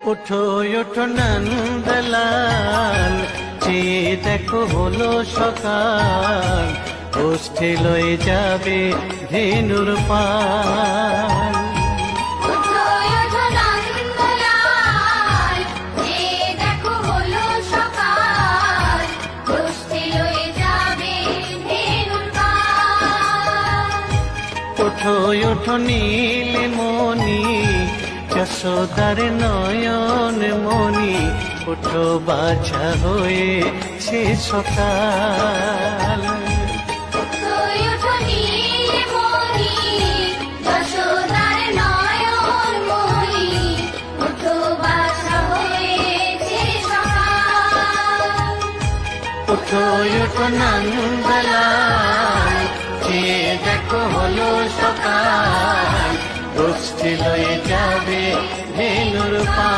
ওঠো ওঠো নন্দলাল, চেয়ে দেখো হলো সকাল, গোষ্ঠী লয়ে যাবে ধেনুর পাল। ওঠো ওঠো নীলমণি, যশোদার নয়ন মণি, ওঠো বাছা হয়েছে সকাল। ওঠো ওঠো নন্দলাল, চেয়ে দেখো হলো সকাল, গোষ্ঠী লয়ে যাবে ধেনুর পাল।